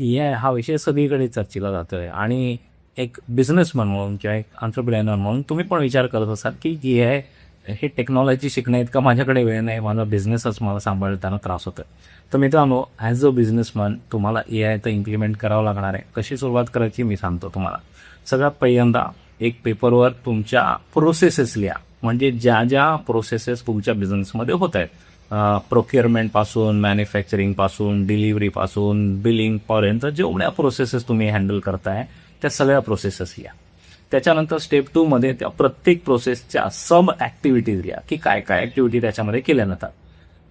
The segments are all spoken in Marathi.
ए-आय हा विषय सगळीकडे चर्चेला जातोय आणि एक बिझनेसमन म्हणून किंवा एक एंटरप्रेन्योर म्हणून तुम्ही पण विचार करत असाल की ए-आय हे टेक्नॉलॉजी शिकण्याइतका माझ्याकडे वेळ नाही, माझा बिझनेसच मला सांभाळताना त्रास होतो. तर मित्रांनो, ॲज अ बिझनेसमन तुम्हाला ए-आय तर इम्प्लिमेंट करावं लागणार आहे. कशी सुरुवात करायची मी सांगतो तुम्हाला. सगळ्यात पहिल्यांदा एक पेपरवर तुमच्या प्रोसेसेस लिहा, म्हणजे ज्या ज्या प्रोसेसेस तुमच्या बिझनेसमध्ये होत आहेत, प्रोक्युअरमेंटपासून, मॅन्युफॅक्चरिंगपासून, डिलिव्हरीपासून, बिलिंगपर्यंत जेवढ्या प्रोसेसेस तुम्ही हँडल करताय त्या सगळ्या प्रोसेसेस लिहा. त्याच्यानंतर स्टेप 2 मध्ये त्या प्रत्येक प्रोसेसच्या सब ॲक्टिव्हिटीज लिहा की काय काय ॲक्टिव्हिटी त्याच्यामध्ये केल्या जातात.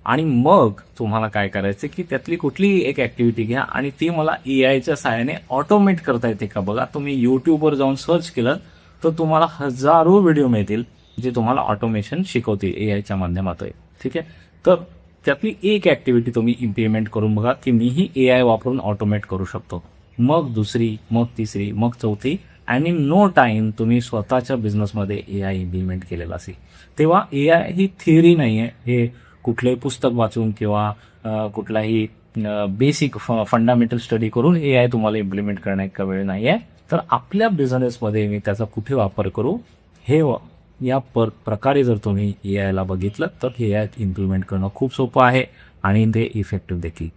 आणि मग तुम्हाला काय करायचं की त्यातली कुठलीही एक ॲक्टिव्हिटी घ्या आणि ती मला ए-आयच्या सहाय्याने ऑटोमेट करता येते का बघा. तुम्ही यूट्यूबवर जाऊन सर्च केलं तर तुम्हाला हजारो व्हिडिओ मिळतील जे तुम्हाला ऑटोमेशन शिकवतील ए-आयच्या माध्यमातून. ठीक आहे, तर त्यातली एक ॲक्टिव्हिटी तुम्ही इम्प्लिमेंट करून बघा की मीही ए-आय वापरून ऑटोमेट करू शकतो. मग दुसरी, मग तिसरी, मग चौथी, आणि इन नो टाईम तुम्ही स्वतःच्या बिझनेसमध्ये ए-आय इम्प्लिमेंट केलेला असेल. तेव्हा ए-आय ही थिअरी नाही आहे, हे कुठलंही पुस्तक वाचून किंवा कुठलाही बेसिक फंडामेंटल स्टडी करून ए-आय तुम्हाला इम्प्लिमेंट करण्याचा वेळ नाही आहे. तर आपल्या बिझनेसमध्ये मी त्याचा कुठे वापर करू हे या प्रकारे जर तुम्ही ए-आयला बघितलं तर ए-आय इम्प्लिमेंट करणं खूप सोपं आहे आणि ते इफेक्टिव्ह देखील.